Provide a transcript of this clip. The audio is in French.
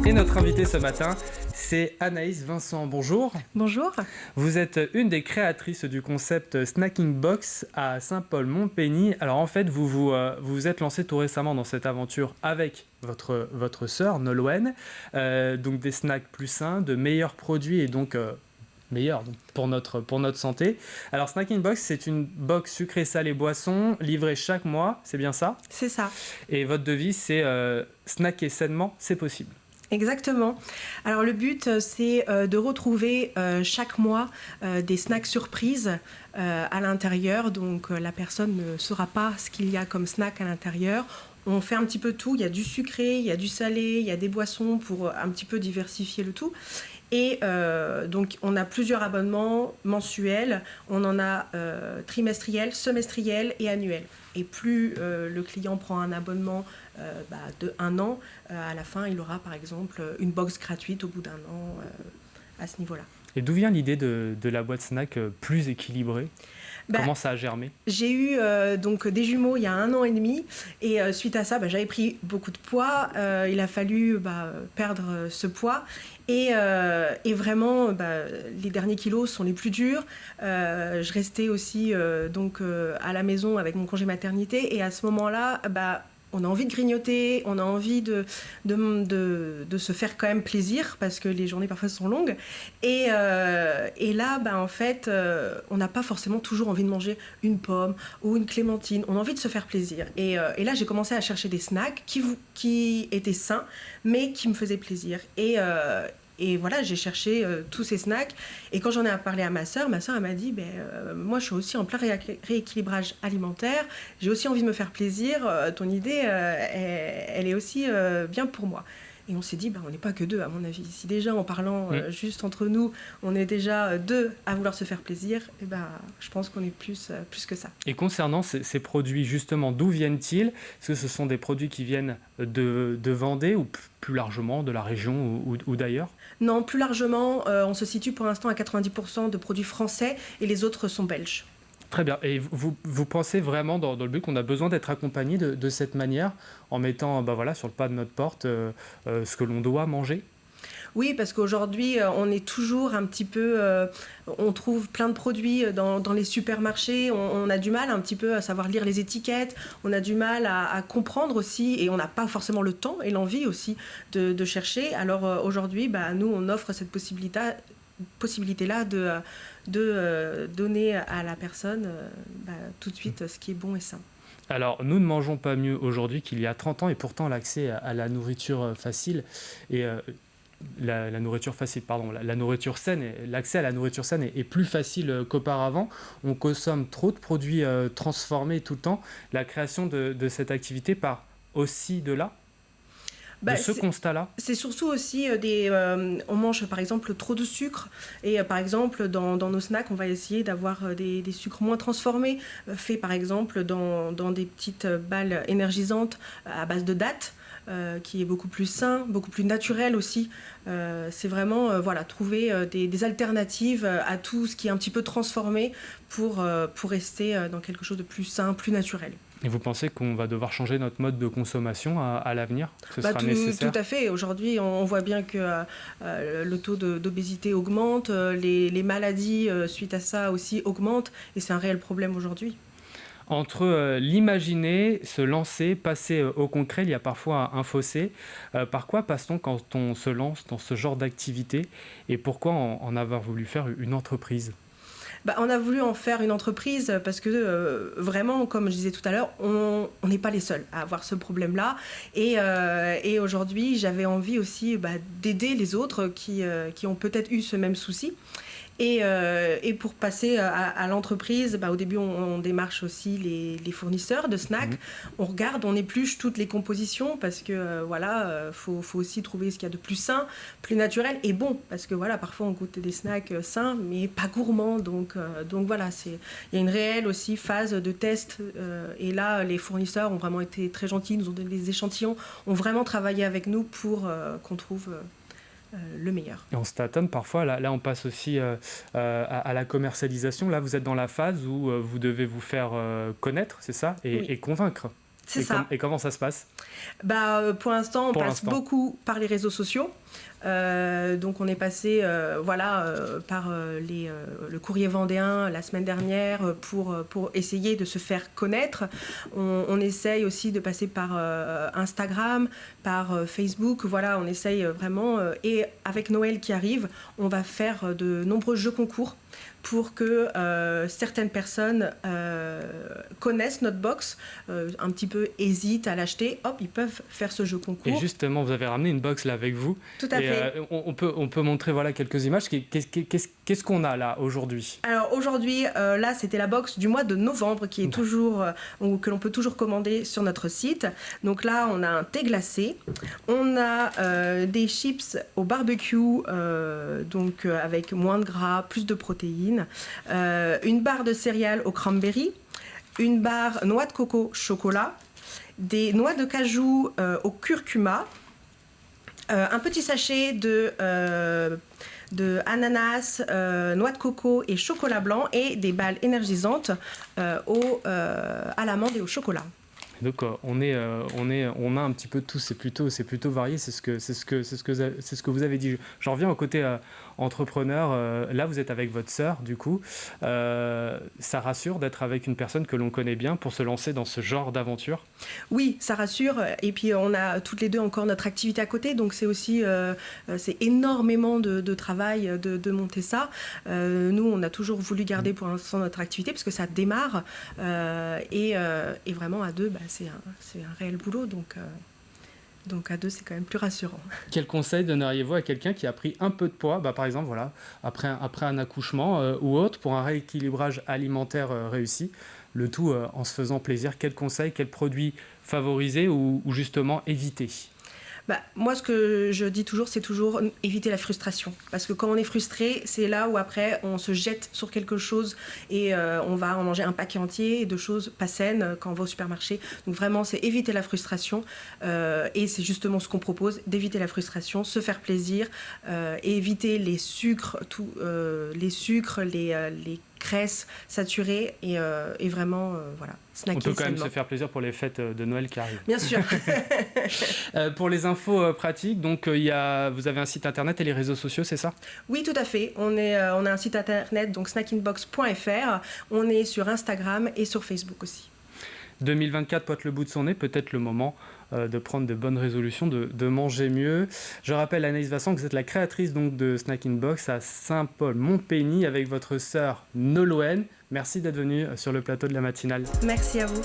Et notre invitée ce matin, c'est Anaïs Vincent. Bonjour. Bonjour. Vous êtes une des créatrices du concept Snacking Box à Saint-Paul-Montpény. Alors en fait, vous êtes lancée tout récemment dans cette aventure avec votre sœur Nolwenn. Donc des snacks plus sains, de meilleurs produits et donc meilleurs donc, pour notre santé. Alors Snacking Box, c'est une box sucrée, salée, boisson livrée chaque mois, c'est bien ça? C'est ça. Et votre devise, c'est snacker sainement, c'est possible. Exactement. Alors le but, c'est de retrouver chaque mois des snacks surprises à l'intérieur. Donc la personne ne saura pas ce qu'il y a comme snack à l'intérieur. On fait un petit peu tout. Il y a du sucré, il y a du salé, il y a des boissons pour un petit peu diversifier le tout. Et donc on a plusieurs abonnements mensuels. On en a trimestriels, semestriels et annuels. Et plus le client prend un abonnement de 1 an, à la fin, il aura par exemple une box gratuite au bout d'1 an à ce niveau-là. Et d'où vient l'idée de la boîte snack plus équilibrée ? Comment ça a germé ? J'ai eu donc des jumeaux il y a 1 an et demi et suite à ça, j'avais pris beaucoup de poids. Il a fallu perdre ce poids et vraiment les derniers kilos sont les plus durs. Je restais aussi à la maison avec mon congé maternité et à ce moment-là, on a envie de grignoter, on a envie de se faire quand même plaisir parce que les journées parfois sont longues. Et là, en fait, on n'a pas forcément toujours envie de manger une pomme ou une clémentine. On a envie de se faire plaisir. Et là, j'ai commencé à chercher des snacks qui étaient sains, mais qui me faisaient plaisir. Et voilà, j'ai cherché tous ces snacks. Et quand j'en ai parlé à ma sœur, elle m'a dit moi, je suis aussi en plein rééquilibrage alimentaire. J'ai aussi envie de me faire plaisir. Ton idée, elle est aussi bien pour moi. Et on s'est dit, on n'est pas que deux, à mon avis. Si déjà, en parlant juste entre nous, on est déjà 2 à vouloir se faire plaisir, je pense qu'on est plus que ça. Et concernant ces produits, justement, d'où viennent-ils ? Est-ce que ce sont des produits qui viennent de Vendée ou plus largement de la région ou d'ailleurs ? Non, plus largement, on se situe pour l'instant à 90% de produits français et les autres sont belges. Très bien. Et vous pensez vraiment dans le but qu'on a besoin d'être accompagné de cette manière, en mettant sur le pas de notre porte ce que l'on doit manger ? Oui, parce qu'aujourd'hui, on est toujours un petit peu... on trouve plein de produits dans les supermarchés. On a du mal un petit peu à savoir lire les étiquettes. On a du mal à comprendre aussi. Et on n'a pas forcément le temps et l'envie aussi de chercher. Alors aujourd'hui, nous, on offre cette possibilité-là de donner à la personne tout de suite ce qui est bon et sain. Alors, nous ne mangeons pas mieux aujourd'hui qu'il y a 30 ans et pourtant l'accès à la nourriture facile et la nourriture facile, pardon, la nourriture saine, l'accès à la nourriture saine est plus facile qu'auparavant. On consomme trop de produits transformés tout le temps. La création de cette activité part aussi de là ? De ce constat-là ? C'est surtout aussi on mange par exemple trop de sucre et par exemple dans nos snacks on va essayer d'avoir des sucres moins transformés faits par exemple dans des petites balles énergisantes à base de dattes qui est beaucoup plus sain, beaucoup plus naturel aussi. C'est vraiment trouver des alternatives à tout ce qui est un petit peu transformé pour rester dans quelque chose de plus sain, plus naturel. Et vous pensez qu'on va devoir changer notre mode de consommation à l'avenir ? Ce sera nécessaire ? Tout à fait. Aujourd'hui, on voit bien que le taux d'obésité augmente, les maladies suite à ça aussi augmentent, et c'est un réel problème aujourd'hui. Entre l'imaginer, se lancer, passer au concret, il y a parfois un fossé. Par quoi passe-t-on quand on se lance dans ce genre d'activité ? Et pourquoi en avoir voulu faire une entreprise ? On a voulu en faire une entreprise parce que vraiment, comme je disais tout à l'heure, on n'est pas les seuls à avoir ce problème-là. Et aujourd'hui, j'avais envie aussi d'aider les autres qui ont peut-être eu ce même souci. Et pour passer à l'entreprise, au début on démarche aussi les fournisseurs de snacks. On regarde, on épluche toutes les compositions parce que faut aussi trouver ce qu'il y a de plus sain, plus naturel et bon, parce que parfois on goûte des snacks sains mais pas gourmands, donc voilà, il y a une réelle aussi phase de test et là les fournisseurs ont vraiment été très gentils, nous ont donné des échantillons, ont vraiment travaillé avec nous pour qu'on trouve le meilleur. Et on se tâtonne parfois, là on passe aussi à la commercialisation. Là vous êtes dans la phase où vous devez vous faire connaître, c'est ça, et convaincre. C'est ça. Et comment ça se passe? Pour l'instant, on passe beaucoup par les réseaux sociaux. Donc on est passé par le courrier vendéen la semaine dernière pour essayer de se faire connaître. On essaye aussi de passer par Instagram, par Facebook. Voilà, on essaye vraiment. Et avec Noël qui arrive, on va faire de nombreux jeux concours pour que certaines personnes connaissent notre box, un petit peu hésitent à l'acheter, hop, ils peuvent faire ce jeu concours. Et justement, vous avez ramené une box là avec vous. Tout à fait. On peut montrer quelques images. Qu'est-ce qu'on a là aujourd'hui? Alors aujourd'hui, là, c'était la box du mois de novembre qui est toujours, que l'on peut toujours commander sur notre site. Donc là, on a un thé glacé, on a des chips au barbecue, avec moins de gras, plus de protéines, une barre de céréales au cranberry, une barre noix de coco chocolat, des noix de cajou au curcuma, un petit sachet de ananas, noix de coco et chocolat blanc et des balles énergisantes à l'amande et au chocolat. Donc on a un petit peu de tout, c'est plutôt varié, c'est ce que vous avez dit. J'en reviens au côté entrepreneur. Là, vous êtes avec votre sœur, du coup. Ça rassure d'être avec une personne que l'on connaît bien pour se lancer dans ce genre d'aventure? Oui, ça rassure. Et puis on a toutes les deux encore notre activité à côté, donc c'est aussi c'est énormément de travail de monter ça. Nous, on a toujours voulu garder pour l'instant notre activité parce que ça démarre et vraiment à deux, c'est un réel boulot, donc à deux, c'est quand même plus rassurant. Quel conseil donneriez-vous à quelqu'un qui a pris un peu de poids, par exemple après un accouchement ou autre, pour un rééquilibrage alimentaire réussi, le tout en se faisant plaisir? Quel conseil, quel produit favoriser ou justement éviter? Moi, ce que je dis toujours, c'est toujours éviter la frustration. Parce que quand on est frustré, c'est là où après, on se jette sur quelque chose et on va en manger un paquet entier de choses pas saines quand on va au supermarché. Donc vraiment, c'est éviter la frustration. Et c'est justement ce qu'on propose, d'éviter la frustration, se faire plaisir, et éviter les sucres, les graisses saturées et vraiment, snacker. On peut quand sainement. même se faire plaisir pour les fêtes de Noël qui arrivent. Bien sûr. Pour les infos pratiques, donc vous avez un site internet et les réseaux sociaux, c'est ça? Oui, tout à fait. On a un site internet, donc snackingbox.fr. On est sur Instagram et sur Facebook aussi. 2024 pointe le bout de son nez, peut-être le moment de prendre de bonnes résolutions, de manger mieux. Je rappelle, Anaïs Vincent, que vous êtes la créatrice donc, de Snacking Box à Saint-Paul-Montpény avec votre sœur Nolwenn. Merci d'être venue sur le plateau de la matinale. Merci à vous.